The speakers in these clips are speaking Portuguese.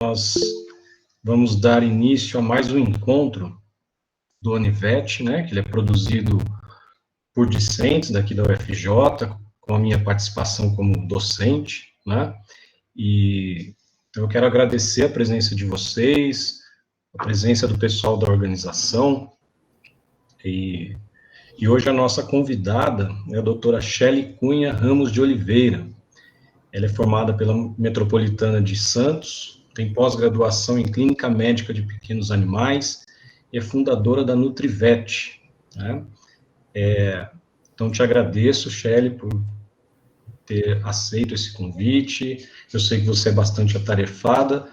nós vamos dar início a mais um encontro do Anivet, né, que ele é produzido por discentes daqui da UFJ, com a minha participação como docente, né, e então eu quero agradecer a presença de vocês, a presença do pessoal da organização, e hoje a nossa convidada é a doutora Shelly Cunha Ramos de Oliveira. Ela é formada pela Metropolitana de Santos, tem pós-graduação em Clínica Médica de Pequenos Animais e é fundadora da Nutrivet, né? Então, te agradeço, Shelly, por ter aceito esse convite. Eu sei que você é bastante atarefada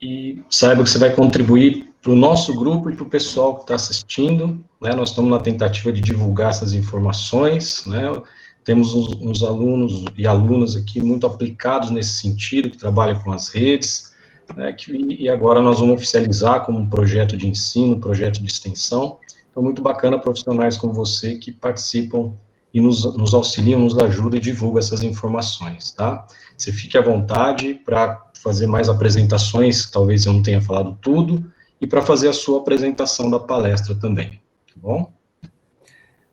e saiba que você vai contribuir para o nosso grupo e para o pessoal que está assistindo, né? Nós estamos na tentativa de divulgar essas informações, né? Temos uns alunos e alunas aqui muito aplicados nesse sentido, que trabalham com as redes, né? E agora nós vamos oficializar como um projeto de ensino, projeto de extensão. Então, muito bacana profissionais como você que participam e nos auxiliam, nos ajudam e divulgam essas informações, tá? Você fique à vontade para fazer mais apresentações, talvez eu não tenha falado tudo, e para fazer a sua apresentação da palestra também, tá bom?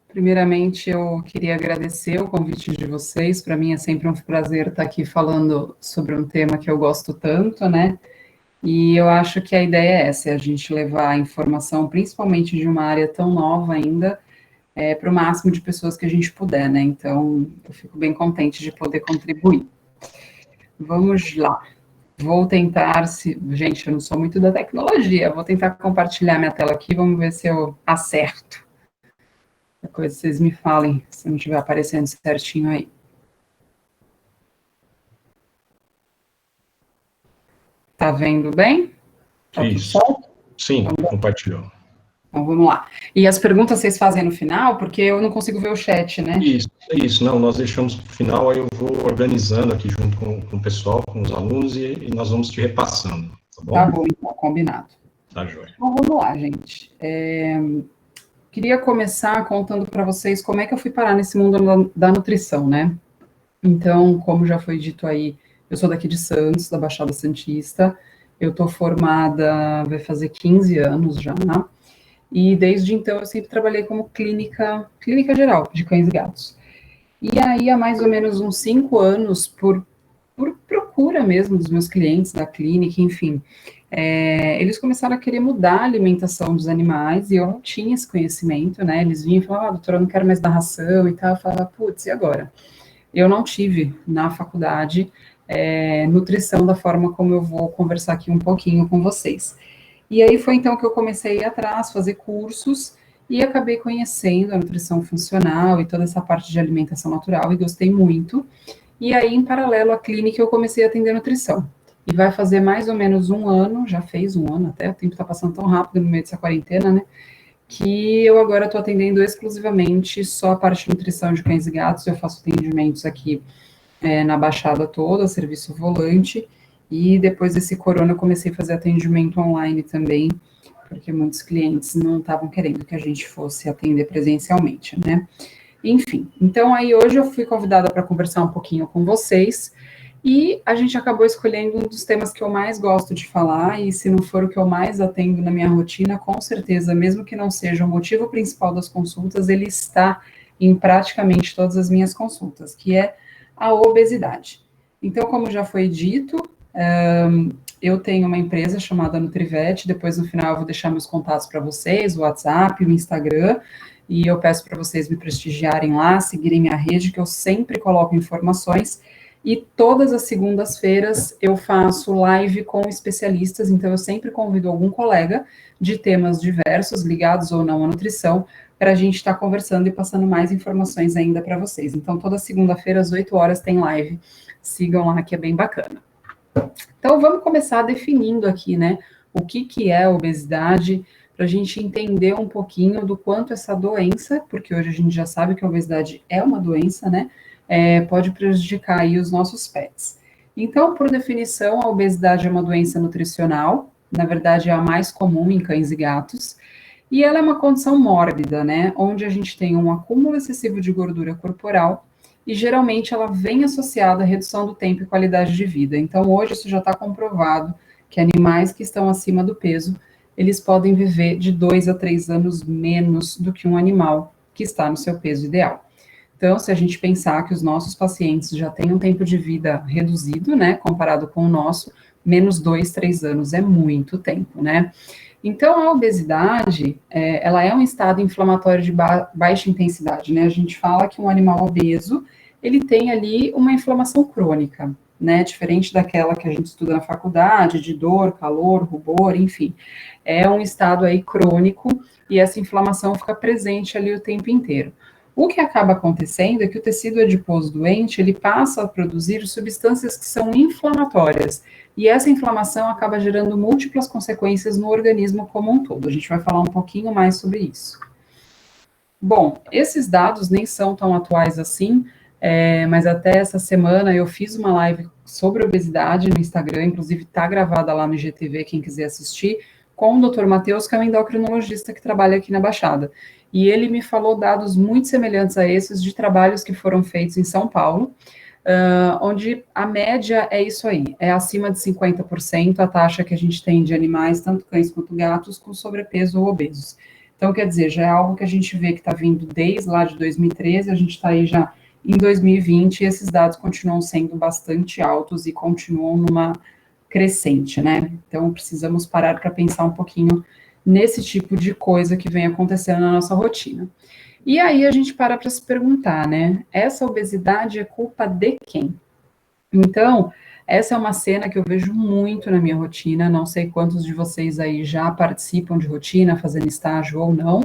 Primeiramente, eu queria agradecer o convite de vocês. Para mim é sempre um prazer estar aqui falando sobre um tema que eu gosto tanto, né? E eu acho que a ideia é essa, é a gente levar a informação, principalmente de uma área tão nova ainda, para o máximo de pessoas que a gente puder, né? Então, eu fico bem contente de poder contribuir. Vamos lá. Vou tentar, gente, eu não sou muito da tecnologia, vou tentar compartilhar minha tela aqui, vamos ver se eu acerto. Qualquer coisa vocês me falem, se não estiver aparecendo certinho aí. Tá vendo bem? Tá tudo certo? Sim, compartilhou. Então, vamos lá. E as perguntas vocês fazem no final, porque eu não consigo ver o chat, né? Isso. Não, nós deixamos para o final, aí eu vou organizando aqui junto com o pessoal, com os alunos, e nós vamos te repassando, tá bom? Tá bom, então, combinado. Tá, joia. Então, vamos lá, gente. Queria começar contando para vocês como é que eu fui parar nesse mundo da nutrição, né? Então, como já foi dito aí, eu sou daqui de Santos, da Baixada Santista, eu tô formada, vai fazer 15 anos já, e desde então eu sempre trabalhei como clínica geral, de cães e gatos. E aí, há mais ou menos uns 5 anos, por procura mesmo dos meus clientes da clínica, enfim, eles começaram a querer mudar a alimentação dos animais, e eu não tinha esse conhecimento, né? Eles vinham e falavam, doutora, eu não quero mais dar ração e tal. Eu falava, putz, e agora? Eu não tive na faculdade nutrição da forma como eu vou conversar aqui um pouquinho com vocês. E aí foi então que eu comecei a ir atrás, fazer cursos, e acabei conhecendo a nutrição funcional e toda essa parte de alimentação natural, e gostei muito. E aí, em paralelo à clínica, eu comecei a atender nutrição. E vai fazer mais ou menos um ano, já fez um ano até, o tempo está passando tão rápido no meio dessa quarentena, né? Que eu agora estou atendendo exclusivamente só a parte de nutrição de cães e gatos. Eu faço atendimentos aqui na Baixada toda, serviço volante, e depois desse corona eu comecei a fazer atendimento online também, porque muitos clientes não estavam querendo que a gente fosse atender presencialmente, né? Enfim, então aí hoje eu fui convidada para conversar um pouquinho com vocês, e a gente acabou escolhendo um dos temas que eu mais gosto de falar, e se não for o que eu mais atendo na minha rotina, com certeza, mesmo que não seja o motivo principal das consultas, ele está em praticamente todas as minhas consultas, que é a obesidade. Então, como já foi dito, eu tenho uma empresa chamada Nutrivet, depois no final eu vou deixar meus contatos para vocês, o WhatsApp, o Instagram, e eu peço para vocês me prestigiarem lá, seguirem minha rede, que eu sempre coloco informações, e todas as segundas-feiras eu faço live com especialistas, então eu sempre convido algum colega de temas diversos, ligados ou não à nutrição, para a gente estar conversando e passando mais informações ainda para vocês. Então, toda segunda-feira, às 8 horas, tem live. Sigam lá, que é bem bacana. Então, vamos começar definindo aqui, né, o que é a obesidade, para a gente entender um pouquinho do quanto essa doença, porque hoje a gente já sabe que a obesidade é uma doença, né, pode prejudicar aí os nossos pets. Então, por definição, a obesidade é uma doença nutricional, na verdade é a mais comum em cães e gatos, e ela é uma condição mórbida, né, onde a gente tem um acúmulo excessivo de gordura corporal, e geralmente ela vem associada à redução do tempo e qualidade de vida. Então, hoje isso já está comprovado que animais que estão acima do peso, eles podem viver de 2 a 3 anos menos do que um animal que está no seu peso ideal. Então, se a gente pensar que os nossos pacientes já têm um tempo de vida reduzido, né, comparado com o nosso, menos 2, 3 anos é muito tempo, né? Então, a obesidade, ela é um estado inflamatório de baixa intensidade, né? A gente fala que um animal obeso, ele tem ali uma inflamação crônica, né? Diferente daquela que a gente estuda na faculdade, de dor, calor, rubor, enfim. É um estado aí crônico e essa inflamação fica presente ali o tempo inteiro. O que acaba acontecendo é que o tecido adiposo doente, ele passa a produzir substâncias que são inflamatórias, e essa inflamação acaba gerando múltiplas consequências no organismo como um todo. A gente vai falar um pouquinho mais sobre isso. Bom, esses dados nem são tão atuais assim, mas até essa semana eu fiz uma live sobre obesidade no Instagram, inclusive está gravada lá no IGTV, quem quiser assistir, com o Dr. Matheus, que é um endocrinologista que trabalha aqui na Baixada. E ele me falou dados muito semelhantes a esses de trabalhos que foram feitos em São Paulo, onde a média é isso aí, é acima de 50% a taxa que a gente tem de animais, tanto cães quanto gatos, com sobrepeso ou obesos. Então, quer dizer, já é algo que a gente vê que está vindo desde lá de 2013, a gente está aí já em 2020, e esses dados continuam sendo bastante altos e continuam numa crescente, né? Então, precisamos parar para pensar um pouquinho nesse tipo de coisa que vem acontecendo na nossa rotina. E aí a gente para se perguntar, né? Essa obesidade é culpa de quem? Então, essa é uma cena que eu vejo muito na minha rotina, não sei quantos de vocês aí já participam de rotina, fazendo estágio ou não,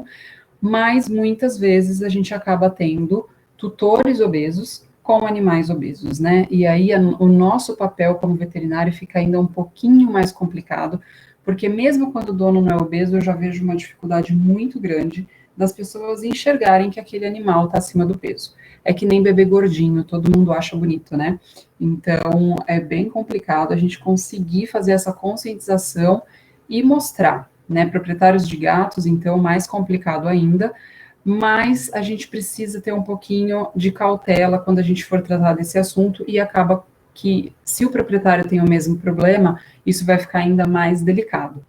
mas muitas vezes a gente acaba tendo tutores obesos com animais obesos, né? E aí o nosso papel como veterinário fica ainda um pouquinho mais complicado, porque mesmo quando o dono não é obeso, eu já vejo uma dificuldade muito grande das pessoas enxergarem que aquele animal está acima do peso. É que nem bebê gordinho, todo mundo acha bonito, né? Então, é bem complicado a gente conseguir fazer essa conscientização e mostrar, né? Proprietários de gatos, então, mais complicado ainda, mas a gente precisa ter um pouquinho de cautela quando a gente for tratar desse assunto e acaba que, se o proprietário tem o mesmo problema, isso vai ficar ainda mais delicado.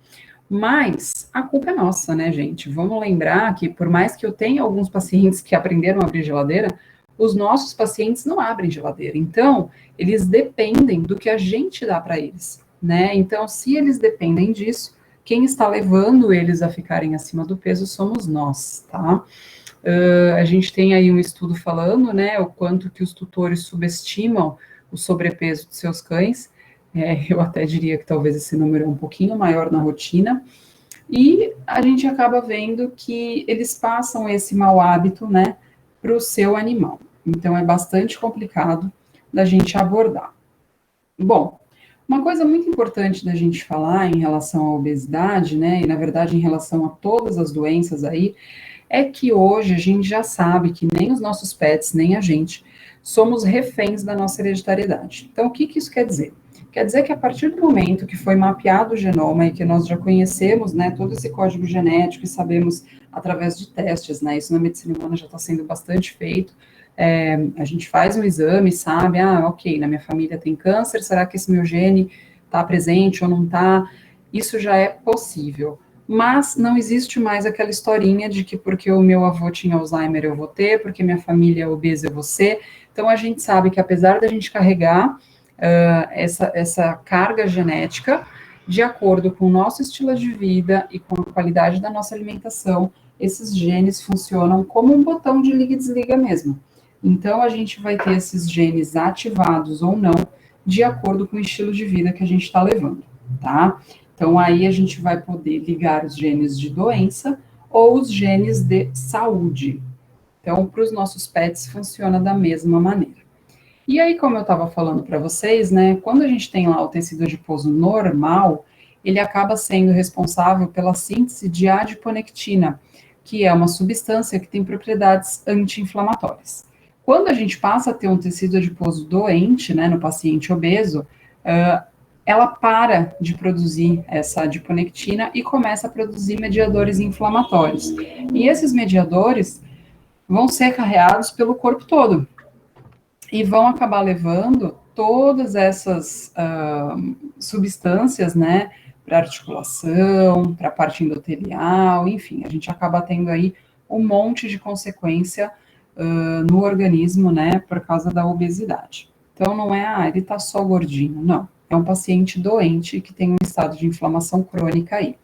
Mas a culpa é nossa, né, gente? Vamos lembrar que, por mais que eu tenha alguns pacientes que aprenderam a abrir geladeira, os nossos pacientes não abrem geladeira. Então, eles dependem do que a gente dá para eles, né? Então, se eles dependem disso, quem está levando eles a ficarem acima do peso somos nós, tá? A gente tem aí um estudo falando, né, o quanto que os tutores subestimam o sobrepeso de seus cães. Eu até diria que talvez esse número é um pouquinho maior na rotina, e a gente acaba vendo que eles passam esse mau hábito, né, para o seu animal. Então, é bastante complicado da gente abordar. Bom, uma coisa muito importante da gente falar em relação à obesidade, né, e na verdade em relação a todas as doenças aí, é que hoje a gente já sabe que nem os nossos pets, nem a gente, somos reféns da nossa hereditariedade. Então, o que isso quer dizer? Quer dizer que a partir do momento que foi mapeado o genoma e que nós já conhecemos, né, todo esse código genético e sabemos através de testes, né, isso na medicina humana já está sendo bastante feito, a gente faz um exame, sabe, ok, na minha família tem câncer, será que esse meu gene está presente ou não está? Isso já é possível. Mas não existe mais aquela historinha de que porque o meu avô tinha Alzheimer eu vou ter, porque minha família é obesa eu vou ser. Então a gente sabe que apesar da gente carregar essa carga genética, de acordo com o nosso estilo de vida e com a qualidade da nossa alimentação, esses genes funcionam como um botão de liga e desliga mesmo. Então a gente vai ter esses genes ativados ou não, de acordo com o estilo de vida que a gente está levando, tá? Então, aí a gente vai poder ligar os genes de doença ou os genes de saúde. Então, para os nossos pets, funciona da mesma maneira. E aí, como eu estava falando para vocês, né, quando a gente tem lá o tecido adiposo normal, ele acaba sendo responsável pela síntese de adiponectina, que é uma substância que tem propriedades anti-inflamatórias. Quando a gente passa a ter um tecido adiposo doente, né, no paciente obeso, ela para de produzir essa adiponectina e começa a produzir mediadores inflamatórios. E esses mediadores vão ser carreados pelo corpo todo e vão acabar levando todas essas substâncias, né, para articulação, para a parte endotelial, enfim, a gente acaba tendo aí um monte de consequência no organismo, né, por causa da obesidade. Então, não é, ele tá só gordinho, não. É um paciente doente que tem um estado de inflamação crônica aí.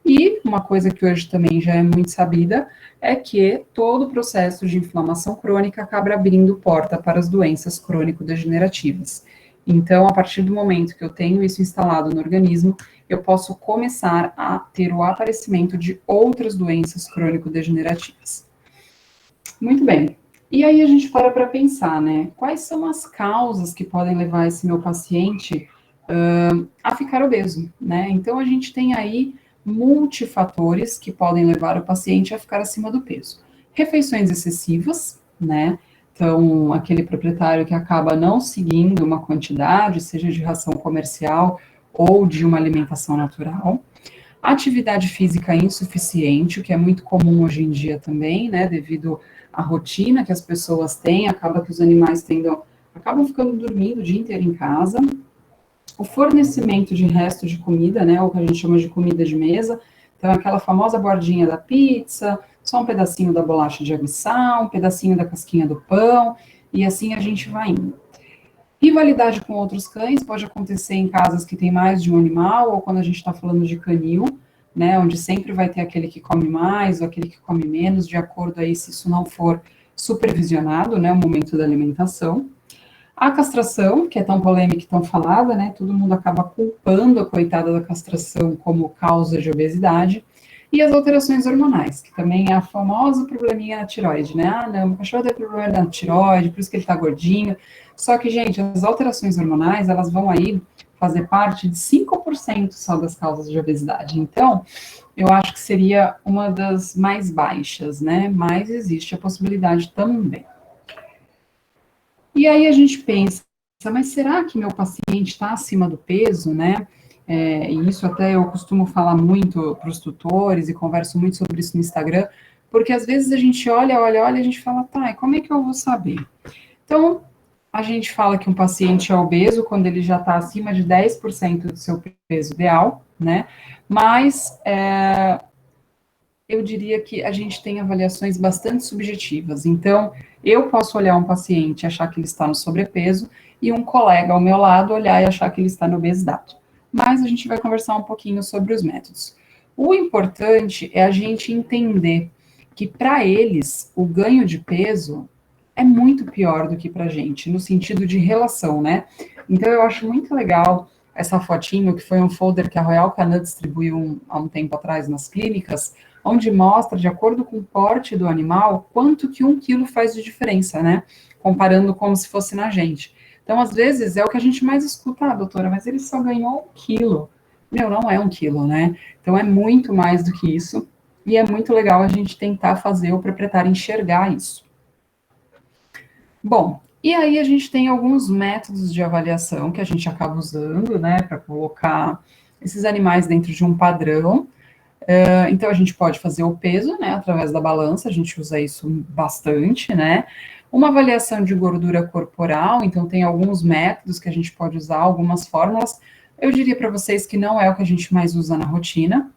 E uma coisa que hoje também já é muito sabida é que todo o processo de inflamação crônica acaba abrindo porta para as doenças crônico-degenerativas. Então, a partir do momento que eu tenho isso instalado no organismo, eu posso começar a ter o aparecimento de outras doenças crônico-degenerativas. Muito bem. E aí a gente para pensar, né? Quais são as causas que podem levar esse meu paciente a ficar obeso, né? Então, a gente tem aí multifatores que podem levar o paciente a ficar acima do peso. Refeições excessivas, né? Então, aquele proprietário que acaba não seguindo uma quantidade, seja de ração comercial ou de uma alimentação natural. Atividade física insuficiente, o que é muito comum hoje em dia também, né? Devido à rotina que as pessoas têm, acaba que os animais acabam ficando dormindo o dia inteiro em casa. O fornecimento de resto de comida, né, o que a gente chama de comida de mesa, então aquela famosa bordinha da pizza, só um pedacinho da bolacha de água e sal, um pedacinho da casquinha do pão, e assim a gente vai indo. Rivalidade com outros cães pode acontecer em casas que tem mais de um animal, ou quando a gente está falando de canil, né, onde sempre vai ter aquele que come mais ou aquele que come menos, de acordo aí se isso não for supervisionado, né, o momento da alimentação. A castração, que é tão polêmica e tão falada, né? Todo mundo acaba culpando a coitada da castração como causa de obesidade. E as alterações hormonais, que também é a famosa probleminha na tiroide, né? Ah, não, o cachorro tem problema na tiroide, por isso que ele tá gordinho. Só que, gente, as alterações hormonais, elas vão aí fazer parte de 5% só das causas de obesidade. Então, eu acho que seria uma das mais baixas, né? Mas existe a possibilidade também. E aí a gente pensa, mas será que meu paciente está acima do peso, né? E isso até eu costumo falar muito para os tutores e converso muito sobre isso no Instagram, porque às vezes a gente olha, e a gente fala, tá, e como é que eu vou saber? Então, a gente fala que um paciente é obeso quando ele já está acima de 10% do seu peso ideal, né? Mas eu diria que a gente tem avaliações bastante subjetivas. Então, eu posso olhar um paciente e achar que ele está no sobrepeso, e um colega ao meu lado olhar e achar que ele está na obesidade. Mas a gente vai conversar um pouquinho sobre os métodos. O importante é a gente entender que, para eles, o ganho de peso é muito pior do que para a gente, no sentido de relação, né? Então, eu acho muito legal essa fotinho, que foi um folder que a Royal Canin distribuiu há um tempo atrás nas clínicas, onde mostra, de acordo com o porte do animal, quanto que 1 quilo faz de diferença, né? Comparando como se fosse na gente. Então, às vezes, é o que a gente mais escuta, doutora, mas ele só ganhou 1 quilo. Meu, não é 1 quilo, né? Então, é muito mais do que isso, e é muito legal a gente tentar fazer o proprietário enxergar isso. Bom, e aí a gente tem alguns métodos de avaliação que a gente acaba usando, né, para colocar esses animais dentro de um padrão. Então, a gente pode fazer o peso, né, através da balança, a gente usa isso bastante, né, uma avaliação de gordura corporal, então tem alguns métodos que a gente pode usar, algumas fórmulas, eu diria para vocês que não é o que a gente mais usa na rotina.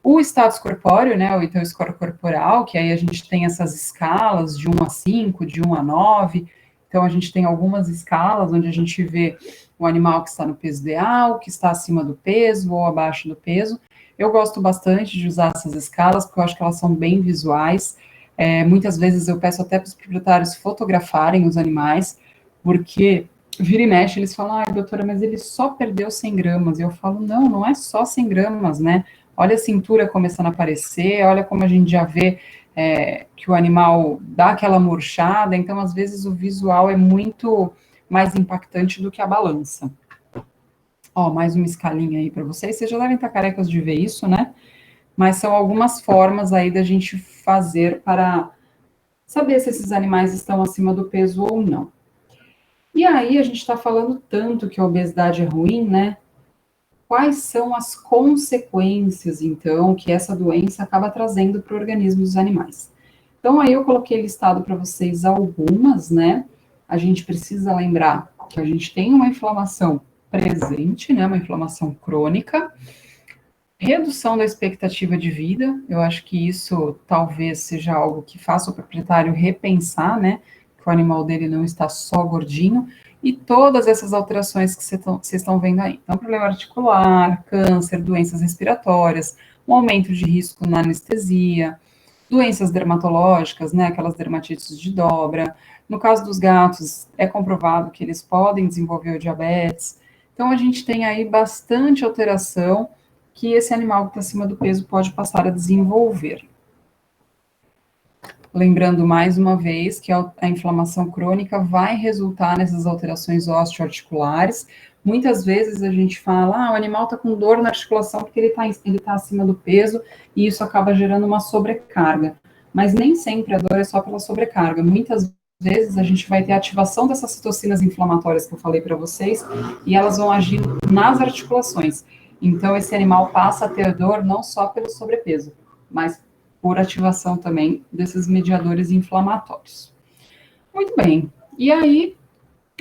O status corpóreo, né, ou então o score corporal, que aí a gente tem essas escalas de 1 a 5, de 1 a 9, então a gente tem algumas escalas onde a gente vê o animal que está no peso ideal, que está acima do peso ou abaixo do peso. Eu gosto bastante de usar essas escalas, porque eu acho que elas são bem visuais. Muitas vezes eu peço até para os proprietários fotografarem os animais, porque vira e mexe, eles falam, ai, doutora, mas ele só perdeu 100 gramas. E eu falo, não, não é só 100 gramas, né? Olha a cintura começando a aparecer, olha como a gente já vê que o animal dá aquela murchada, então, às vezes, o visual é muito mais impactante do que a balança. Ó, mais uma escalinha aí para vocês já devem estar carecas de ver isso, né? Mas são algumas formas aí da gente fazer para saber se esses animais estão acima do peso ou não. E aí, a gente está falando tanto que a obesidade é ruim, né? Quais são as consequências, então, que essa doença acaba trazendo para o organismo dos animais? Então, aí eu coloquei listado para vocês algumas, né? A gente precisa lembrar que a gente tem uma inflamação presente, né, uma inflamação crônica, redução da expectativa de vida, eu acho que isso talvez seja algo que faça o proprietário repensar, né, que o animal dele não está só gordinho, e todas essas alterações que vocês estão vendo aí. Então, problema articular, câncer, doenças respiratórias, um aumento de risco na anestesia, doenças dermatológicas, né, aquelas dermatites de dobra. No caso dos gatos, é comprovado que eles podem desenvolver o diabetes. Então, a gente tem aí bastante alteração que esse animal que está acima do peso pode passar a desenvolver. Lembrando mais uma vez que a inflamação crônica vai resultar nessas alterações osteoarticulares. Muitas vezes a gente fala, o animal está com dor na articulação porque ele tá acima do peso e isso acaba gerando uma sobrecarga. Mas nem sempre a dor é só pela sobrecarga. Muitas vezes a gente vai ter ativação dessas citocinas inflamatórias que eu falei para vocês e elas vão agir nas articulações. Então, esse animal passa a ter dor não só pelo sobrepeso, mas por ativação também desses mediadores inflamatórios. Muito bem. E aí,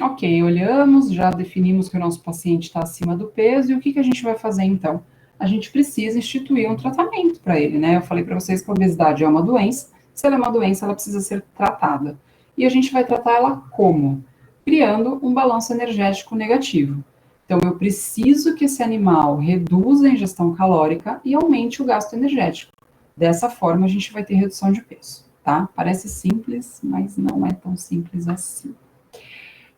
ok, olhamos, já definimos que o nosso paciente está acima do peso, e o que a gente vai fazer então? A gente precisa instituir um tratamento para ele, né? Eu falei para vocês que a obesidade é uma doença, se ela é uma doença, ela precisa ser tratada. E a gente vai tratar ela como? Criando um balanço energético negativo. Então, eu preciso que esse animal reduza a ingestão calórica e aumente o gasto energético. Dessa forma, a gente vai ter redução de peso, tá? Parece simples, mas não é tão simples assim.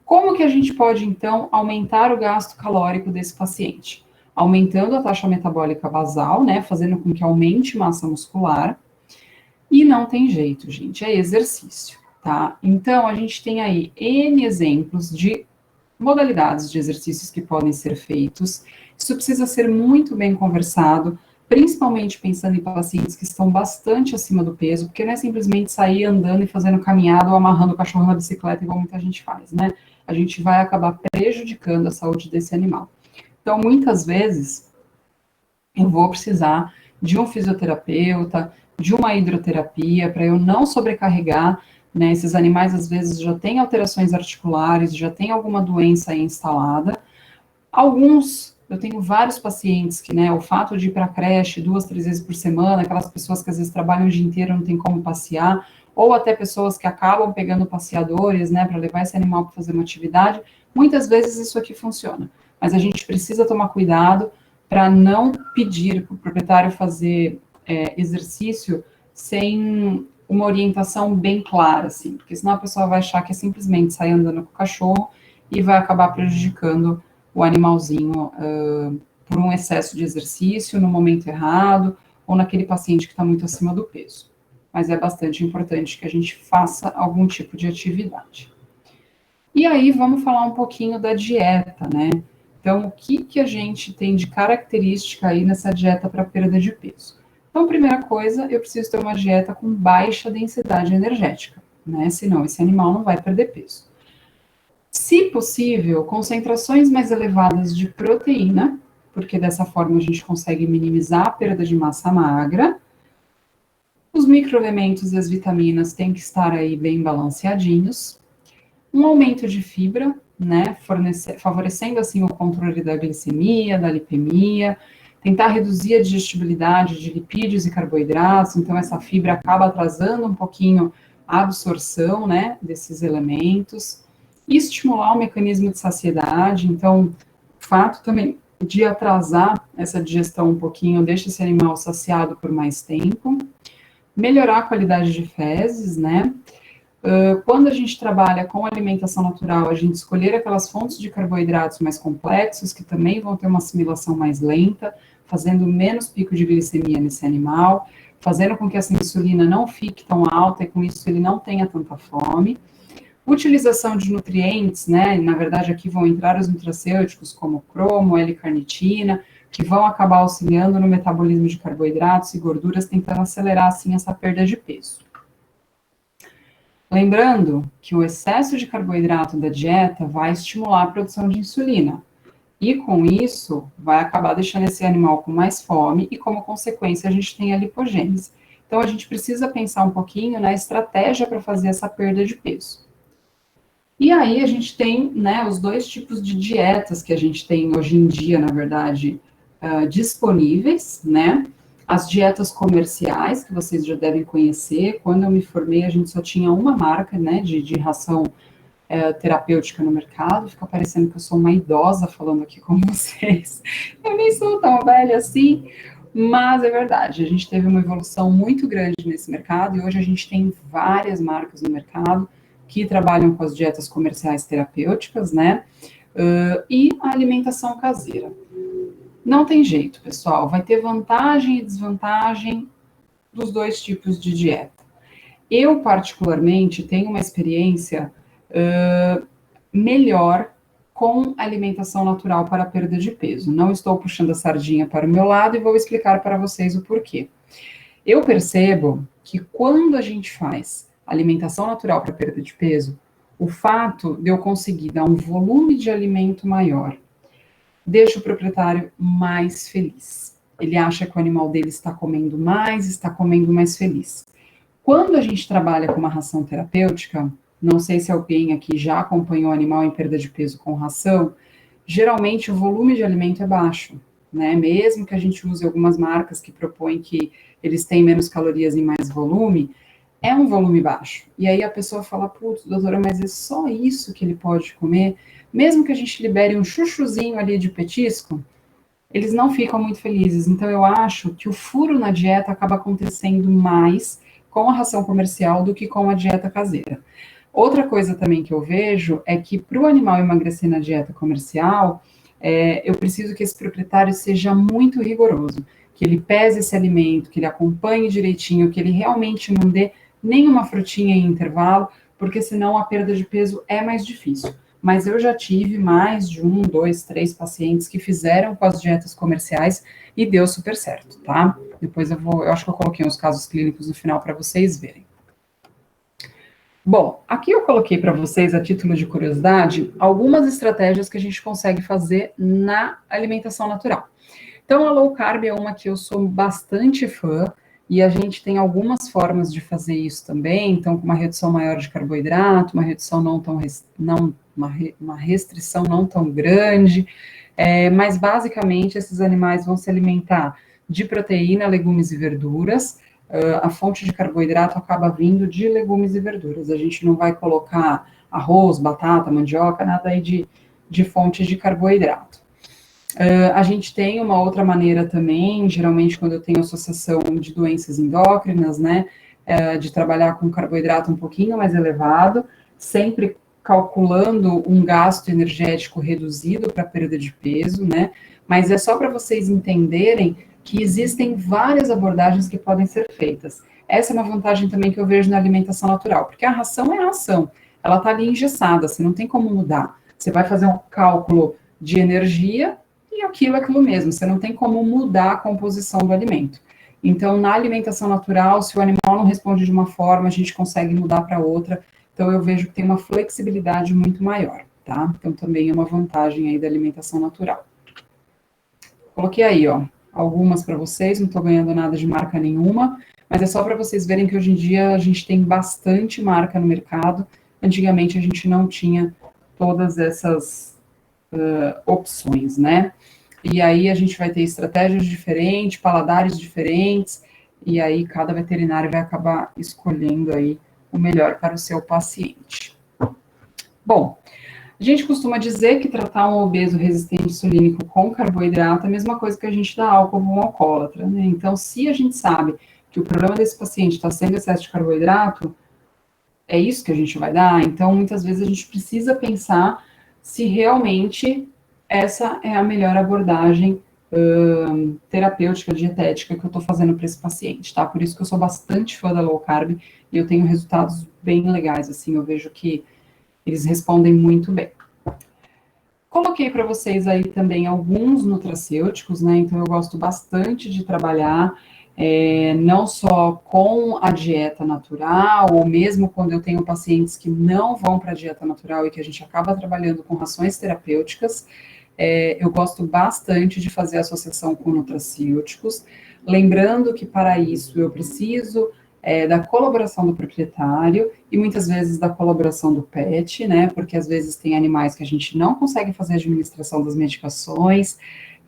Como que a gente pode, então, aumentar o gasto calórico desse paciente? Aumentando a taxa metabólica basal, né? Fazendo com que aumente massa muscular. E não tem jeito, gente, é exercício, tá? Então, a gente tem aí N exemplos de modalidades de exercícios que podem ser feitos. Isso precisa ser muito bem conversado, principalmente pensando em pacientes que estão bastante acima do peso, porque não é simplesmente sair andando e fazendo caminhada ou amarrando o cachorro na bicicleta, igual muita gente faz, né? A gente vai acabar prejudicando a saúde desse animal. Então, muitas vezes, eu vou precisar de um fisioterapeuta, de uma hidroterapia, para eu não sobrecarregar, né? Esses animais, às vezes, já têm alterações articulares, já tem alguma doença aí instalada. Alguns, eu tenho vários pacientes que, né, o fato de ir para a creche 2, 3 vezes por semana, aquelas pessoas que às vezes trabalham o dia inteiro, não tem como passear, ou até pessoas que acabam pegando passeadores, né, para levar esse animal para fazer uma atividade, muitas vezes isso aqui funciona. Mas a gente precisa tomar cuidado para não pedir para o proprietário fazer exercício sem uma orientação bem clara, assim, porque senão a pessoa vai achar que é simplesmente sair andando com o cachorro e vai acabar prejudicando o animalzinho por um excesso de exercício no momento errado, ou naquele paciente que está muito acima do peso. Mas é bastante importante que a gente faça algum tipo de atividade. E aí, vamos falar um pouquinho da dieta, né? Então, o que a gente tem de característica aí nessa dieta para perda de peso? Então, primeira coisa, eu preciso ter uma dieta com baixa densidade energética, né? Senão esse animal não vai perder peso. Se possível, concentrações mais elevadas de proteína, porque dessa forma a gente consegue minimizar a perda de massa magra. Os microelementos e as vitaminas têm que estar aí bem balanceadinhos. Um aumento de fibra, né, favorecendo assim o controle da glicemia, da lipemia, tentar reduzir a digestibilidade de lipídios e carboidratos, então essa fibra acaba atrasando um pouquinho a absorção, né, desses elementos, e estimular o mecanismo de saciedade, então o fato também de atrasar essa digestão um pouquinho deixa esse animal saciado por mais tempo, melhorar a qualidade de fezes, né, quando a gente trabalha com alimentação natural, a gente escolher aquelas fontes de carboidratos mais complexos, que também vão ter uma assimilação mais lenta, fazendo menos pico de glicemia nesse animal, fazendo com que essa insulina não fique tão alta e com isso ele não tenha tanta fome. Utilização de nutrientes, né? Na verdade, aqui vão entrar os nutracêuticos como cromo, L-carnitina, que vão acabar auxiliando no metabolismo de carboidratos e gorduras, tentando acelerar assim essa perda de peso. Lembrando que o excesso de carboidrato da dieta vai estimular a produção de insulina. E com isso, vai acabar deixando esse animal com mais fome e, como consequência, a gente tem a lipogênese. Então, a gente precisa pensar um pouquinho na estratégia para fazer essa perda de peso. E aí a gente tem, né, os dois tipos de dietas que a gente tem hoje em dia, na verdade, disponíveis, né? As dietas comerciais, que vocês já devem conhecer. Quando eu me formei, a gente só tinha uma marca, né, de ração terapêutica no mercado. Fica parecendo que eu sou uma idosa falando aqui com vocês. Eu nem sou tão velha assim, mas é verdade. A gente teve uma evolução muito grande nesse mercado e hoje a gente tem várias marcas no mercado que trabalham com as dietas comerciais terapêuticas, né? E a alimentação caseira. Não tem jeito, pessoal. Vai ter vantagem e desvantagem dos dois tipos de dieta. Eu, particularmente, tenho uma experiência melhor com alimentação natural para a perda de peso. Não estou puxando a sardinha para o meu lado e vou explicar para vocês o porquê. Eu percebo que quando a gente faz alimentação natural para perda de peso, o fato de eu conseguir dar um volume de alimento maior deixa o proprietário mais feliz. Ele acha que o animal dele está comendo mais feliz. Quando a gente trabalha com uma ração terapêutica, não sei se alguém aqui já acompanhou animal em perda de peso com ração, geralmente o volume de alimento é baixo, né? Mesmo que a gente use algumas marcas que propõem que eles têm menos calorias e mais volume, é um volume baixo. E aí a pessoa fala, putz, doutora, mas é só isso que ele pode comer? Mesmo que a gente libere um chuchuzinho ali de petisco, eles não ficam muito felizes. Então eu acho que o furo na dieta acaba acontecendo mais com a ração comercial do que com a dieta caseira. Outra coisa também que eu vejo é que para o animal emagrecer na dieta comercial, eu preciso que esse proprietário seja muito rigoroso, que ele pese esse alimento, que ele acompanhe direitinho, que ele realmente não dê nenhuma frutinha em intervalo, porque senão a perda de peso é mais difícil. Mas eu já tive mais de 1, 2, 3 pacientes que fizeram com as dietas comerciais e deu super certo, tá? Depois eu acho que eu coloquei uns casos clínicos no final para vocês verem. Bom, aqui eu coloquei para vocês, a título de curiosidade, algumas estratégias que a gente consegue fazer na alimentação natural. Então, a low carb é uma que eu sou bastante fã, e a gente tem algumas formas de fazer isso também, então, com uma redução maior de carboidrato, uma redução uma restrição não tão grande, mas basicamente esses animais vão se alimentar de proteína, legumes e verduras. A fonte de carboidrato acaba vindo de legumes e verduras. A gente não vai colocar arroz, batata, mandioca, nada aí de fonte de carboidrato. A gente tem uma outra maneira também, geralmente quando eu tenho associação de doenças endócrinas, né, de trabalhar com carboidrato um pouquinho mais elevado, sempre calculando um gasto energético reduzido para perda de peso, né, mas é só para vocês entenderem que existem várias abordagens que podem ser feitas. Essa é uma vantagem também que eu vejo na alimentação natural, porque a ração é a ração, ela está ali engessada, você não tem como mudar. Você vai fazer um cálculo de energia e aquilo é aquilo mesmo, você não tem como mudar a composição do alimento. Então, na alimentação natural, se o animal não responde de uma forma, a gente consegue mudar para outra. Então, eu vejo que tem uma flexibilidade muito maior, tá? Então, também é uma vantagem aí da alimentação natural. Coloquei aí, ó, algumas para vocês, não estou ganhando nada de marca nenhuma, mas é só para vocês verem que hoje em dia a gente tem bastante marca no mercado. Antigamente a gente não tinha todas essas opções, né? E aí a gente vai ter estratégias diferentes, paladares diferentes, e aí cada veterinário vai acabar escolhendo aí o melhor para o seu paciente. Bom, a gente costuma dizer que tratar um obeso resistente insulínico com carboidrato é a mesma coisa que a gente dá álcool para um alcoólatra, né? Então, se a gente sabe que o problema desse paciente está sendo excesso de carboidrato, é isso que a gente vai dar? Então, muitas vezes a gente precisa pensar se realmente essa é a melhor abordagem terapêutica, dietética que eu estou fazendo para esse paciente, tá? Por isso que eu sou bastante fã da low carb e eu tenho resultados bem legais, assim, eu vejo que eles respondem muito bem. Coloquei para vocês aí também alguns nutracêuticos, né? Então eu gosto bastante de trabalhar não só com a dieta natural, ou mesmo quando eu tenho pacientes que não vão para a dieta natural e que a gente acaba trabalhando com rações terapêuticas, eu gosto bastante de fazer associação com nutracêuticos, lembrando que para isso eu preciso da colaboração do proprietário e muitas vezes da colaboração do pet, né? Porque às vezes tem animais que a gente não consegue fazer a administração das medicações.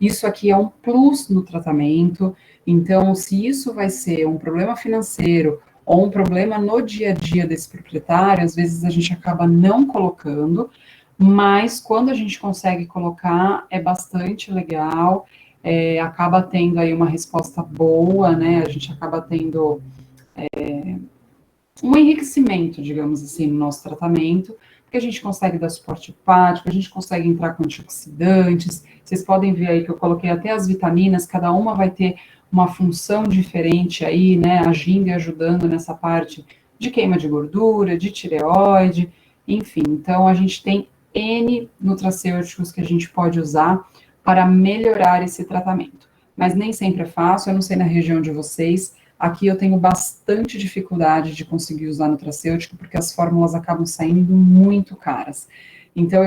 Isso aqui é um plus no tratamento. Então, se isso vai ser um problema financeiro ou um problema no dia a dia desse proprietário, às vezes a gente acaba não colocando, mas quando a gente consegue colocar, é bastante legal, acaba tendo aí uma resposta boa, né? A gente acaba tendo um enriquecimento, digamos assim, no nosso tratamento, porque a gente consegue dar suporte hepático, a gente consegue entrar com antioxidantes, vocês podem ver aí que eu coloquei até as vitaminas, cada uma vai ter uma função diferente aí, né, agindo e ajudando nessa parte de queima de gordura, de tireoide, enfim, então a gente tem N nutracêuticos que a gente pode usar para melhorar esse tratamento, mas nem sempre é fácil, eu não sei na região de vocês. Aqui eu tenho bastante dificuldade de conseguir usar nutracêutico, porque as fórmulas acabam saindo muito caras. Então,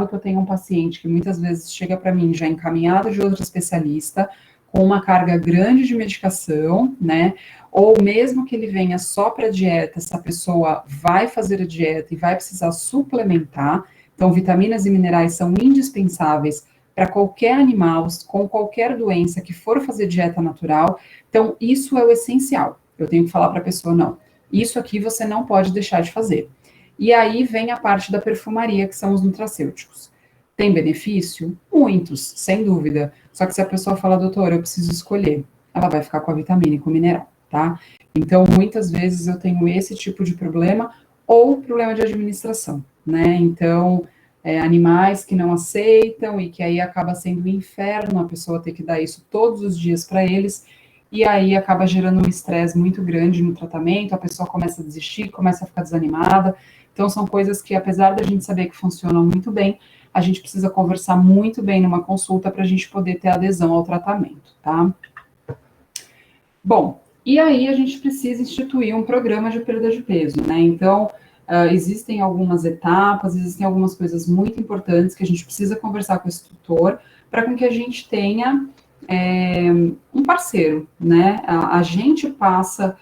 que eu tenho um paciente que muitas vezes chega para mim já encaminhado de outro especialista, com uma carga grande de medicação, né? Ou mesmo que ele venha só para dieta, essa pessoa vai fazer a dieta e vai precisar suplementar. Então, vitaminas e minerais são indispensáveis para qualquer animal, com qualquer doença que for fazer dieta natural. Então, isso é o essencial. Eu tenho que falar para a pessoa, não, isso aqui você não pode deixar de fazer. E aí vem a parte da perfumaria, que são os nutracêuticos. Tem benefício? Muitos, sem dúvida. Só que se a pessoa fala, doutor, eu preciso escolher, ela vai ficar com a vitamina e com o mineral, tá? Então, muitas vezes eu tenho esse tipo de problema, ou problema de administração, né? Então, animais que não aceitam e que aí acaba sendo um inferno a pessoa ter que dar isso todos os dias para eles, e aí acaba gerando um estresse muito grande no tratamento, a pessoa começa a desistir, começa a ficar desanimada. Então, são coisas que, apesar da gente saber que funcionam muito bem, a gente precisa conversar muito bem numa consulta para a gente poder ter adesão ao tratamento, tá? Bom, e aí a gente precisa instituir um programa de perda de peso, né? Então, existem algumas etapas, existem algumas coisas muito importantes que a gente precisa conversar com esse tutor para com que a gente tenha um parceiro, né? A gente passa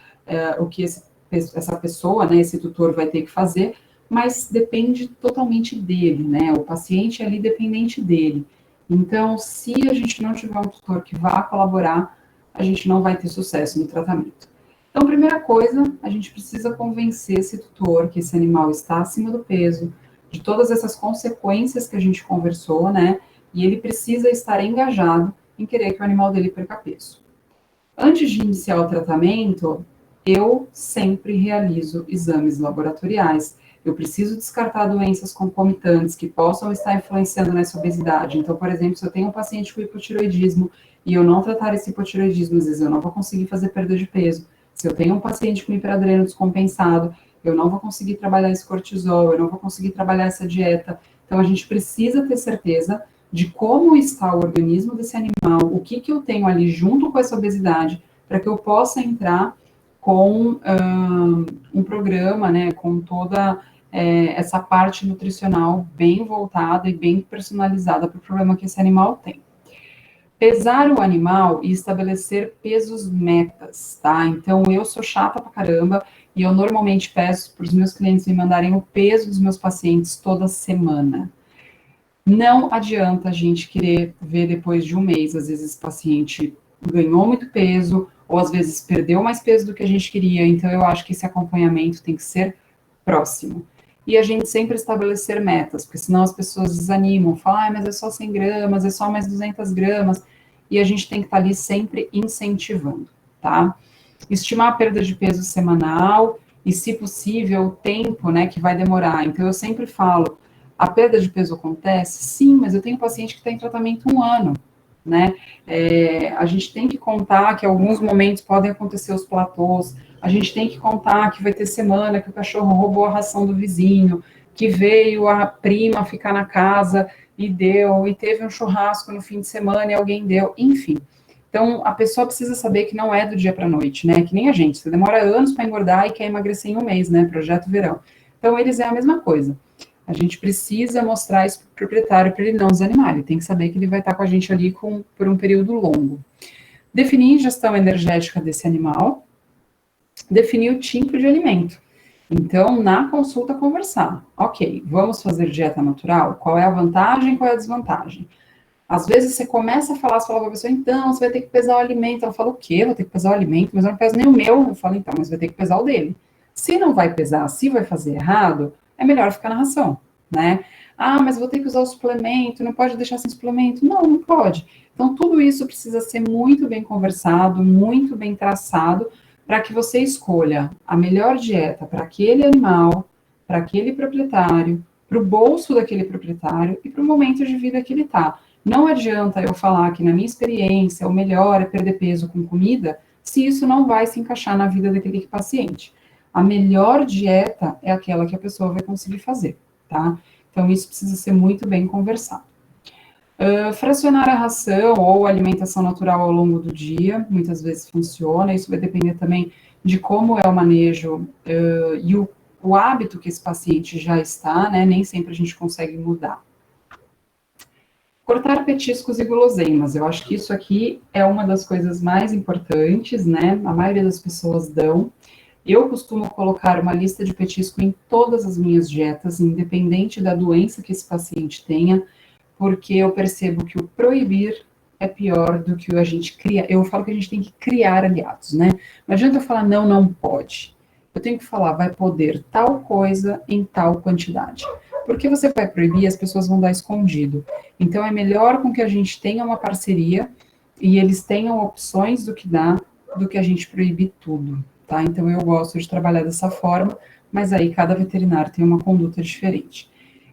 o que essa pessoa, né, esse tutor vai ter que fazer, mas depende totalmente dele, né? O paciente é ali dependente dele. Então, se a gente não tiver um tutor que vá colaborar, a gente não vai ter sucesso no tratamento. Então, primeira coisa, a gente precisa convencer esse tutor que esse animal está acima do peso, de todas essas consequências que a gente conversou, né? E ele precisa estar engajado em querer que o animal dele perca peso. Antes de iniciar o tratamento, eu sempre realizo exames laboratoriais. Eu preciso descartar doenças concomitantes que possam estar influenciando nessa obesidade. Então, por exemplo, se eu tenho um paciente com hipotireoidismo e eu não tratar esse hipotireoidismo, às vezes eu não vou conseguir fazer perda de peso. Se eu tenho um paciente com hiperadreno descompensado, eu não vou conseguir trabalhar esse cortisol, eu não vou conseguir trabalhar essa dieta. Então, a gente precisa ter certeza de como está o organismo desse animal, o que eu tenho ali junto com essa obesidade, para que eu possa entrar com um programa, né, com toda essa parte nutricional bem voltada e bem personalizada para o problema que esse animal tem. Pesar o animal e estabelecer pesos metas, tá? Então, eu sou chata pra caramba e eu normalmente peço para os meus clientes me mandarem o peso dos meus pacientes toda semana. Não adianta a gente querer ver depois de um mês, às vezes o paciente ganhou muito peso, ou às vezes perdeu mais peso do que a gente queria, então eu acho que esse acompanhamento tem que ser próximo. E a gente sempre estabelecer metas, porque senão as pessoas desanimam, falam, mas é só 100 gramas, é só mais 200 gramas, e a gente tem que estar ali sempre incentivando, tá? Estimar a perda de peso semanal, e se possível, o tempo, né, que vai demorar. Então eu sempre falo, a perda de peso acontece? Sim, mas eu tenho paciente que está em tratamento 1 ano, né? A gente tem que contar que em alguns momentos podem acontecer os platôs, a gente tem que contar que vai ter semana que o cachorro roubou a ração do vizinho, que veio a prima ficar na casa e deu, e teve um churrasco no fim de semana e alguém deu, enfim. Então, a pessoa precisa saber que não é do dia para a noite, né? Que nem a gente, você demora anos para engordar e quer emagrecer em um mês, né? Projeto verão. Então, eles é a mesma coisa. A gente precisa mostrar isso para o proprietário para ele não desanimar. Ele tem que saber que ele vai estar com a gente ali por um período longo. Definir a ingestão energética desse animal. definir o tipo de alimento. Então, na consulta, conversar. Ok, vamos fazer dieta natural? Qual é a vantagem, qual é a desvantagem? Às vezes você começa a falar, você fala para a pessoa, então, você vai ter que pesar o alimento. Ela fala, o quê? Vou ter que pesar o alimento? Mas eu não peso nem o meu. Eu falo, então, mas vai ter que pesar o dele. Se não vai pesar, se vai fazer errado, é melhor ficar na ração, né? Ah, mas vou ter que usar o suplemento, não pode deixar sem suplemento. Não, não pode. Então, tudo isso precisa ser muito bem conversado, muito bem traçado, para que você escolha a melhor dieta para aquele animal, para aquele proprietário, para o bolso daquele proprietário e para o momento de vida que ele está. Não adianta eu falar que, na minha experiência, o melhor é perder peso com comida, se isso não vai se encaixar na vida daquele paciente. A melhor dieta é aquela que a pessoa vai conseguir fazer, tá? Então, isso precisa ser muito bem conversado. Fracionar a ração ou alimentação natural ao longo do dia, muitas vezes funciona, isso vai depender também de como é o manejo e o hábito que esse paciente já está, né? Nem sempre a gente consegue mudar. Cortar petiscos e guloseimas, eu acho que isso aqui é uma das coisas mais importantes, né? A maioria das pessoas dão. Eu costumo colocar uma lista de petisco em todas as minhas dietas, independente da doença que esse paciente tenha, porque eu percebo que o proibir é pior do que a gente criar. Eu falo que a gente tem que criar aliados, né? Não adianta eu falar, não, não pode. Eu tenho que falar, vai poder tal coisa em tal quantidade. Porque você vai proibir, as pessoas vão dar escondido. Então, é melhor com que a gente tenha uma parceria e eles tenham opções do que dá, do que a gente proibir tudo, tá? Então, eu gosto de trabalhar dessa forma, mas aí cada veterinário tem uma conduta diferente.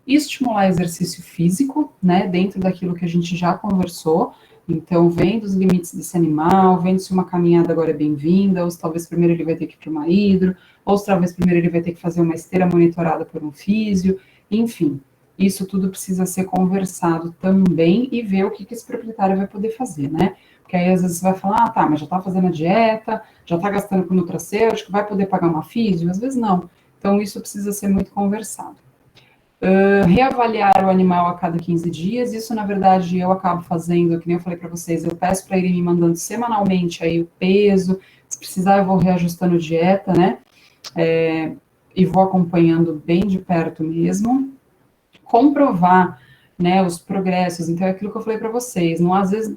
E estimular exercício físico, né, dentro daquilo que a gente já conversou. Então, vendo os limites desse animal, vendo se uma caminhada agora é bem-vinda, ou se talvez primeiro ele vai ter que ir para uma hidro, ou se talvez primeiro ele vai ter que fazer uma esteira monitorada por um físio, enfim. Isso tudo precisa ser conversado também e ver o que esse proprietário vai poder fazer, né? Porque aí às vezes você vai falar, ah, tá, mas já tá fazendo a dieta, já tá gastando com nutracêutico, vai poder pagar uma físio? Às vezes não. Então, isso precisa ser muito conversado. Reavaliar o animal a cada 15 dias, isso na verdade eu acabo fazendo, que nem eu falei para vocês, eu peço para ele me mandando semanalmente aí o peso, se precisar eu vou reajustando dieta, né, e vou acompanhando bem de perto mesmo, comprovar, né, os progressos, então é aquilo que eu falei para vocês, não às vezes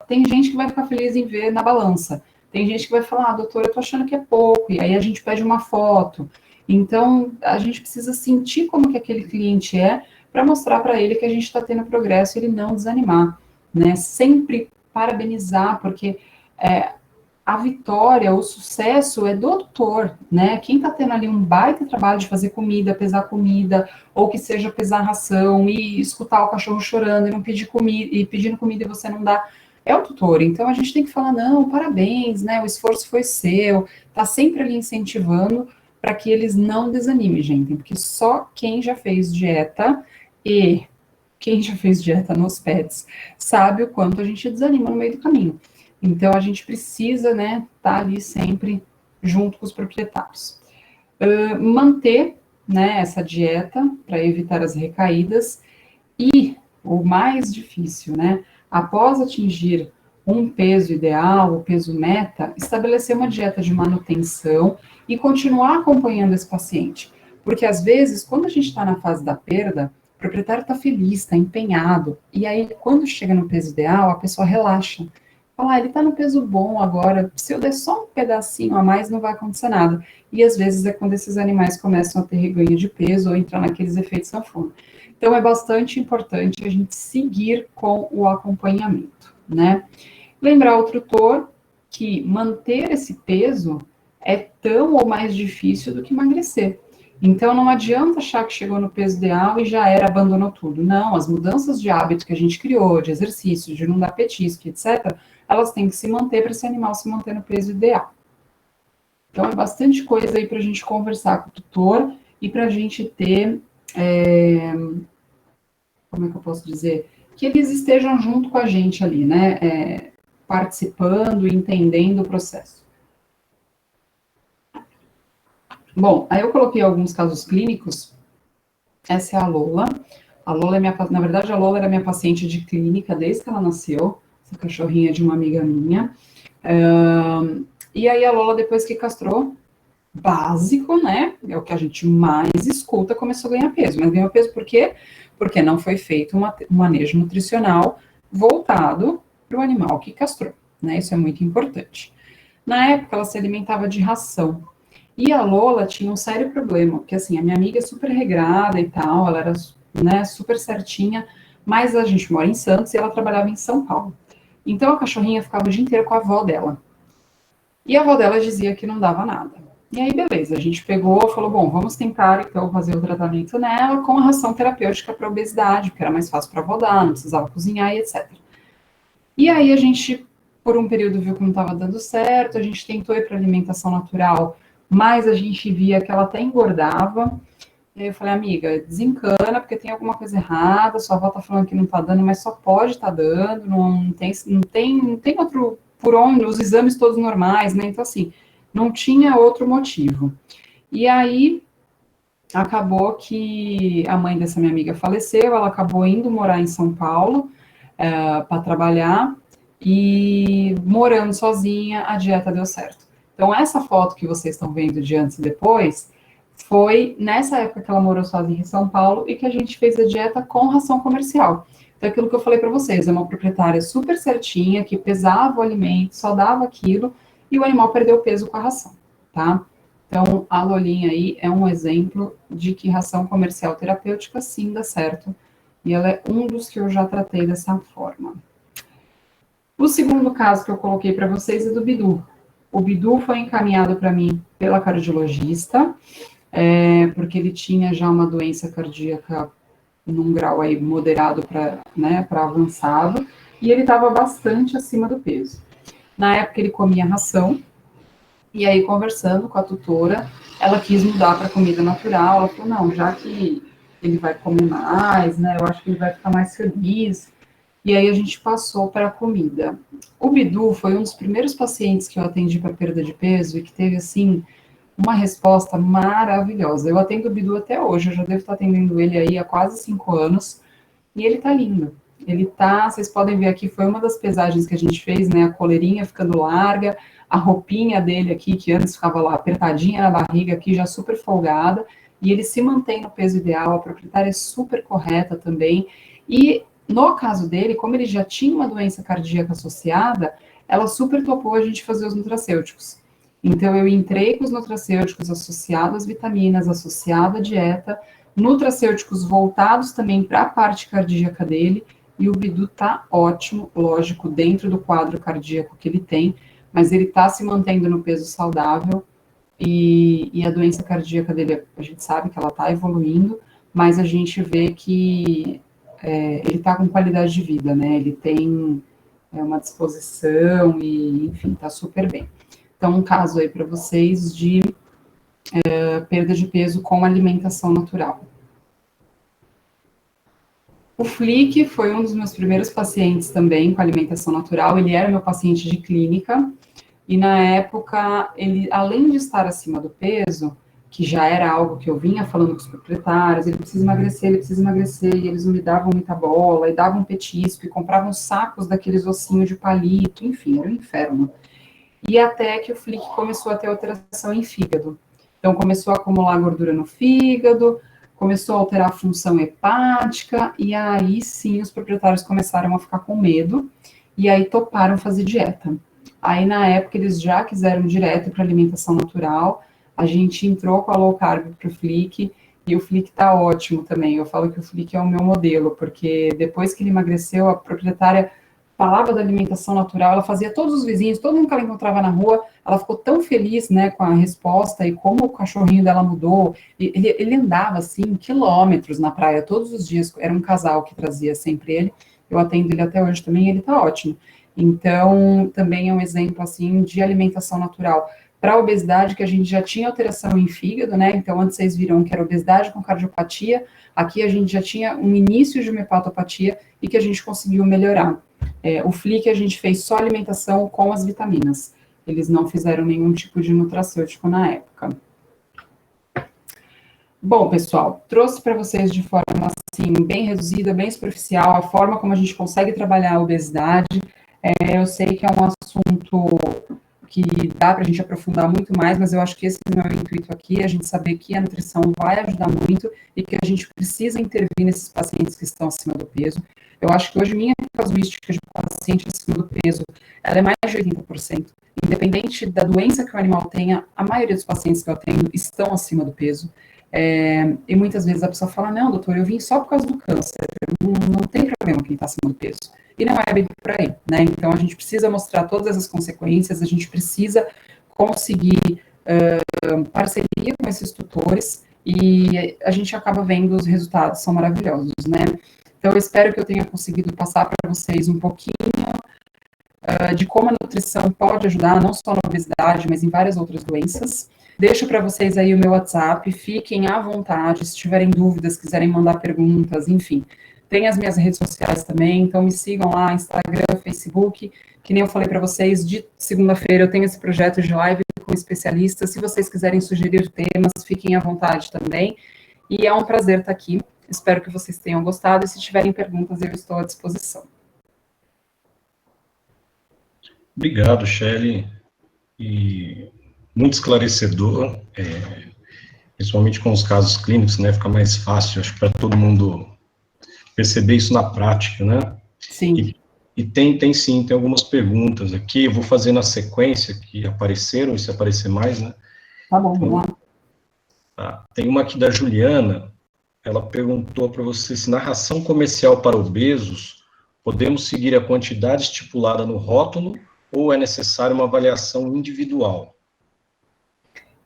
tem gente que vai ficar feliz em ver na balança, tem gente que vai falar, ah, doutora, eu tô achando que é pouco, e aí a gente pede uma foto. Então, a gente precisa sentir como que aquele cliente é, para mostrar para ele que a gente está tendo progresso e ele não desanimar, né? Sempre parabenizar, porque a vitória, o sucesso é do doutor, né? Quem está tendo ali um baita trabalho de fazer comida, pesar comida, ou que seja pesar ração e escutar o cachorro chorando e não pedir comida, e pedindo comida e você não dá, é o tutor. Então, a gente tem que falar, não, parabéns, né? O esforço foi seu, tá sempre ali incentivando, para que eles não desanimem, gente, porque só quem já fez dieta e quem já fez dieta nos pets sabe o quanto a gente desanima no meio do caminho. Então, a gente precisa, né, estar ali sempre junto com os proprietários. Manter, né, essa dieta para evitar as recaídas e, o mais difícil, né, após atingir um peso ideal, o peso meta, estabelecer uma dieta de manutenção e continuar acompanhando esse paciente. Porque, às vezes, quando a gente está na fase da perda, o proprietário está feliz, está empenhado, e aí, quando chega no peso ideal, a pessoa relaxa. Fala, ele está no peso bom agora, se eu der só um pedacinho a mais, não vai acontecer nada. E, às vezes, é quando esses animais começam a ter reganho de peso ou entrar naqueles efeitos sanfona. Então, é bastante importante a gente seguir com o acompanhamento, né? Lembrar ao tutor que manter esse peso é tão ou mais difícil do que emagrecer. Então, não adianta achar que chegou no peso ideal e já era, abandonou tudo. Não, as mudanças de hábito que a gente criou, de exercício, de não dar petisco, etc., elas têm que se manter para esse animal se manter no peso ideal. Então, é bastante coisa aí para a gente conversar com o tutor e para a gente ter, como é que eu posso dizer? Que eles estejam junto com a gente ali, né? Participando e entendendo o processo. Bom, aí eu coloquei alguns casos clínicos. Essa é a Lola. A Lola na verdade, a Lola era minha paciente de clínica desde que ela nasceu. Essa cachorrinha de uma amiga minha. E aí a Lola, depois que castrou, básico, né? É o que a gente mais escuta, começou a ganhar peso. Mas ganhou peso por quê? Porque não foi feito um manejo nutricional voltado para o animal que castrou, né? Isso é muito importante. Na época, ela se alimentava de ração. E a Lola tinha um sério problema, porque assim, a minha amiga é super regrada e tal, ela era, né, super certinha, mas a gente mora em Santos e ela trabalhava em São Paulo. Então a cachorrinha ficava o dia inteiro com a avó dela. E a avó dela dizia que não dava nada. E aí, beleza, a gente pegou, falou, bom, vamos tentar então fazer o tratamento nela com a ração terapêutica para obesidade, porque era mais fácil para avó dar, não precisava cozinhar e etc. E aí a gente, por um período, viu que não estava dando certo, a gente tentou ir para alimentação natural, mas a gente via que ela até engordava. E aí eu falei, amiga, desencana, porque tem alguma coisa errada, sua avó tá falando que não tá dando, mas só pode estar dando, não tem outro, por onde, os exames todos normais, né? Então, assim, não tinha outro motivo. E aí, acabou que a mãe dessa minha amiga faleceu, ela acabou indo morar em São Paulo, para trabalhar, e morando sozinha, a dieta deu certo. Então, essa foto que vocês estão vendo de antes e depois, foi nessa época que ela morou sozinha em São Paulo e que a gente fez a dieta com ração comercial. Então, aquilo que eu falei para vocês, é uma proprietária super certinha, que pesava o alimento, só dava aquilo, e o animal perdeu peso com a ração, tá? Então, a Lolinha aí é um exemplo de que ração comercial terapêutica sim dá certo, e ela é um dos que eu já tratei dessa forma. O segundo caso que eu coloquei para vocês é do Bidu. O Bidu foi encaminhado para mim pela cardiologista, porque ele tinha já uma doença cardíaca num grau aí moderado para, né, para avançado, e ele estava bastante acima do peso. Na época ele comia ração, e aí conversando com a tutora, ela quis mudar para comida natural, ela falou, não, já que ele vai comer mais, né, eu acho que ele vai ficar mais feliz, e aí a gente passou para a comida. O Bidu foi um dos primeiros pacientes que eu atendi para perda de peso e que teve, assim, uma resposta maravilhosa. Eu atendo o Bidu até hoje, eu já devo estar atendendo ele aí há quase 5 anos, e ele tá lindo. Ele tá, vocês podem ver aqui, foi uma das pesagens que a gente fez, né, a coleirinha ficando larga, a roupinha dele aqui, que antes ficava lá apertadinha na barriga, aqui já super folgada, e ele se mantém no peso ideal, a proprietária é super correta também, e no caso dele, como ele já tinha uma doença cardíaca associada, ela super topou a gente fazer os nutracêuticos. Então, eu entrei com os nutracêuticos associados às vitaminas, associado à dieta, nutracêuticos voltados também para a parte cardíaca dele, e o Bidu tá ótimo, lógico, dentro do quadro cardíaco que ele tem, mas ele tá se mantendo no peso saudável, e a doença cardíaca dele, a gente sabe que ela tá evoluindo, mas a gente vê que ele tá com qualidade de vida, né? Ele tem uma disposição e, enfim, tá super bem. Então, um caso aí para vocês de perda de peso com alimentação natural. O Flick foi um dos meus primeiros pacientes também com alimentação natural, ele era meu paciente de clínica, e na época, ele, além de estar acima do peso, que já era algo que eu vinha falando com os proprietários, ele precisa emagrecer, e eles não me davam muita bola, e davam petisco, e compravam sacos daqueles ossinhos de palito, enfim, era um inferno. E até que o Flick começou a ter alteração em fígado. Então, começou a acumular gordura no fígado, começou a alterar a função hepática, e aí sim os proprietários começaram a ficar com medo, e aí toparam fazer dieta. Aí, na época, eles já quiseram direto para alimentação natural, a gente entrou com a low carb para o Flick, e o Flick tá ótimo também. Eu falo que o Flick é o meu modelo, porque depois que ele emagreceu, a proprietária falava da alimentação natural, ela fazia todos os vizinhos, todo mundo que ela encontrava na rua, ela ficou tão feliz, né, com a resposta e como o cachorrinho dela mudou. Ele andava, assim, quilômetros na praia todos os dias, era um casal que trazia sempre ele, eu atendo ele até hoje também, ele tá ótimo. Então, também é um exemplo, assim, de alimentação natural. Para a obesidade, que a gente já tinha alteração em fígado, né, então antes vocês viram que era obesidade com cardiopatia, aqui a gente já tinha um início de uma hepatopatia e que a gente conseguiu melhorar. O Flick a gente fez só alimentação com as vitaminas. Eles não fizeram nenhum tipo de nutracêutico na época. Bom, pessoal, trouxe para vocês de forma assim bem reduzida, bem superficial, a forma como a gente consegue trabalhar a obesidade. Eu sei que é um assunto que dá para a gente aprofundar muito mais, mas eu acho que esse não é o intuito aqui, a gente saber que a nutrição vai ajudar muito e que a gente precisa intervir nesses pacientes que estão acima do peso. Eu acho que hoje minha casuística de paciente acima do peso, ela é mais de 80%. Independente da doença que o animal tenha, a maioria dos pacientes que eu atendo estão acima do peso. E muitas vezes a pessoa fala, não, doutor, eu vim só por causa do câncer, não tem problema quem está acima do peso. E não é bem por aí, né? Então, a gente precisa mostrar todas essas consequências, a gente precisa conseguir parceria com esses tutores e a gente acaba vendo os resultados, são maravilhosos, né? Então, eu espero que eu tenha conseguido passar para vocês um pouquinho de como a nutrição pode ajudar, não só na obesidade, mas em várias outras doenças. Deixo para vocês aí o meu WhatsApp, fiquem à vontade, se tiverem dúvidas, quiserem mandar perguntas, enfim. Tem as minhas redes sociais também, então me sigam lá, Instagram, Facebook, que nem eu falei para vocês, de segunda-feira eu tenho esse projeto de live com especialistas, se vocês quiserem sugerir temas, fiquem à vontade também, e é um prazer estar aqui, espero que vocês tenham gostado, e se tiverem perguntas eu estou à disposição. Obrigado, Shelly, e muito esclarecedor, principalmente com os casos clínicos, né, fica mais fácil, acho que para todo mundo perceber isso na prática, né? Sim. E tem sim, tem algumas perguntas aqui, eu vou fazer na sequência que apareceram, e se aparecer mais, né? Tá bom, vamos lá. Tá. Tem uma aqui da Juliana, ela perguntou para você se na ração comercial para obesos, podemos seguir a quantidade estipulada no rótulo ou é necessária uma avaliação individual?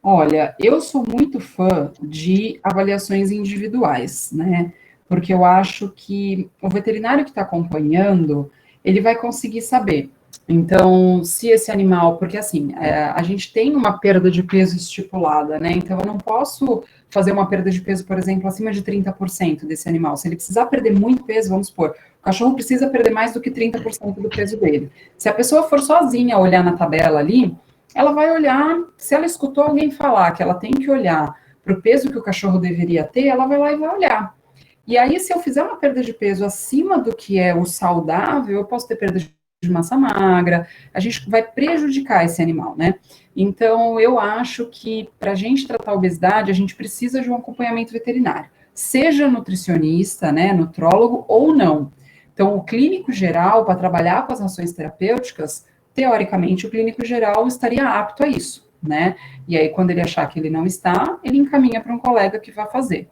Olha, eu sou muito fã de avaliações individuais, né? Porque eu acho que o veterinário que está acompanhando, ele vai conseguir saber. Então, se esse animal, porque assim, a gente tem uma perda de peso estipulada, né? Então, eu não posso fazer uma perda de peso, por exemplo, acima de 30% desse animal. Se ele precisar perder muito peso, vamos supor, o cachorro precisa perder mais do que 30% do peso dele. Se a pessoa for sozinha olhar na tabela ali, ela vai olhar, se ela escutou alguém falar que ela tem que olhar para o peso que o cachorro deveria ter, ela vai lá e vai olhar. E aí, se eu fizer uma perda de peso acima do que é o saudável, eu posso ter perda de massa magra, a gente vai prejudicar esse animal, né? Então, eu acho que para a gente tratar a obesidade, a gente precisa de um acompanhamento veterinário, seja nutricionista, né, nutrólogo ou não. Então, o clínico geral, para trabalhar com as rações terapêuticas, teoricamente, o clínico geral estaria apto a isso, né? E aí, quando ele achar que ele não está, ele encaminha para um colega que vai fazer.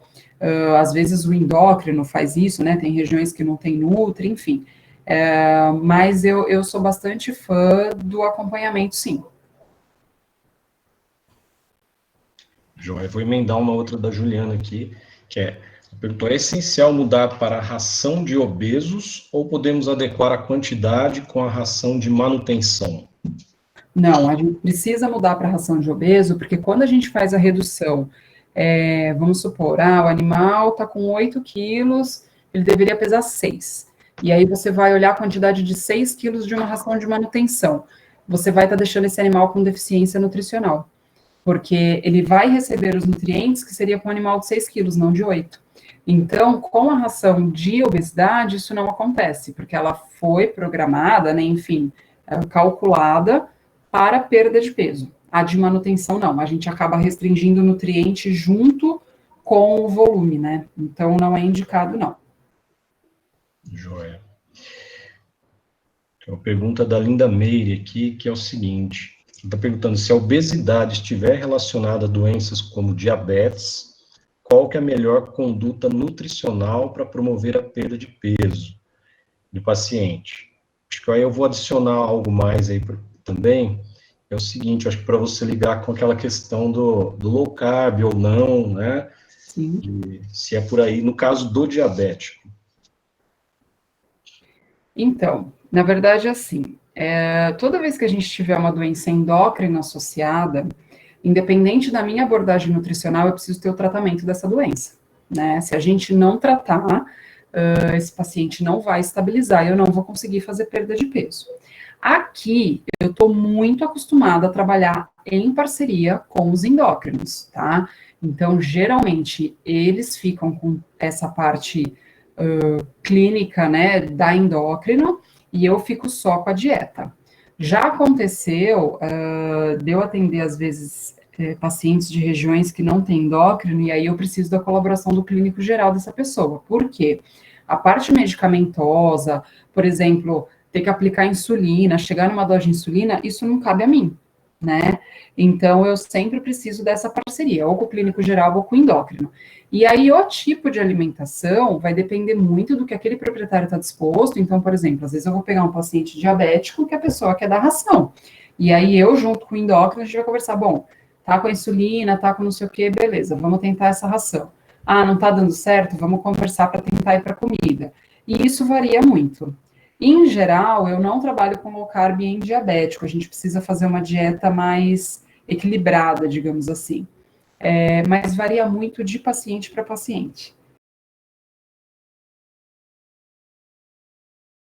Às vezes o endócrino faz isso, né? Tem regiões que não tem nutri, enfim. Mas eu sou bastante fã do acompanhamento, sim. Joia, vou emendar uma outra da Juliana aqui, que perguntou, é essencial mudar para a ração de obesos ou podemos adequar a quantidade com a ração de manutenção? Não, a gente precisa mudar para a ração de obeso, porque quando a gente faz a redução, vamos supor, o animal está com 8 quilos, ele deveria pesar 6. E aí você vai olhar a quantidade de 6 quilos de uma ração de manutenção. Você vai estar deixando esse animal com deficiência nutricional, porque ele vai receber os nutrientes que seria para um animal de 6 quilos, não de 8. Então, com a ração de obesidade, isso não acontece, porque ela foi programada, né, enfim, calculada para perda de peso. A de manutenção, não. A gente acaba restringindo o nutriente junto com o volume, né? Então, não é indicado, não. Joia. Tem uma pergunta da Linda Meire aqui, que é o seguinte, está perguntando se a obesidade estiver relacionada a doenças como diabetes, qual que é a melhor conduta nutricional para promover a perda de peso do paciente? Acho que aí eu vou adicionar algo mais aí também, é o seguinte, acho que para você ligar com aquela questão do low carb ou não, né? Sim. Se é por aí, no caso do diabético. Então, na verdade, assim, toda vez que a gente tiver uma doença endócrina associada, independente da minha abordagem nutricional, eu preciso ter o tratamento dessa doença, né? Se a gente não tratar, esse paciente não vai estabilizar e eu não vou conseguir fazer perda de peso. Aqui, eu estou muito acostumada a trabalhar em parceria com os endócrinos, tá? Então, geralmente, eles ficam com essa parte clínica, né, da endócrino, e eu fico só com a dieta. Já aconteceu de eu atender, às vezes, pacientes de regiões que não têm endócrino, e aí eu preciso da colaboração do clínico geral dessa pessoa. Por quê? A parte medicamentosa, por exemplo, ter que aplicar insulina, chegar numa dose de insulina, isso não cabe a mim, né? Então, eu sempre preciso dessa parceria, ou com o clínico geral ou com o endócrino. E aí, o tipo de alimentação vai depender muito do que aquele proprietário está disposto. Então, por exemplo, às vezes eu vou pegar um paciente diabético que a pessoa quer dar ração. E aí, eu, junto com o endócrino, a gente vai conversar, bom, tá com a insulina, tá com não sei o quê, beleza, vamos tentar essa ração. Ah, não tá dando certo? Vamos conversar para tentar ir para comida. E isso varia muito. Em geral, eu não trabalho com low carb em diabético, a gente precisa fazer uma dieta mais equilibrada, digamos assim. Mas varia muito de paciente para paciente.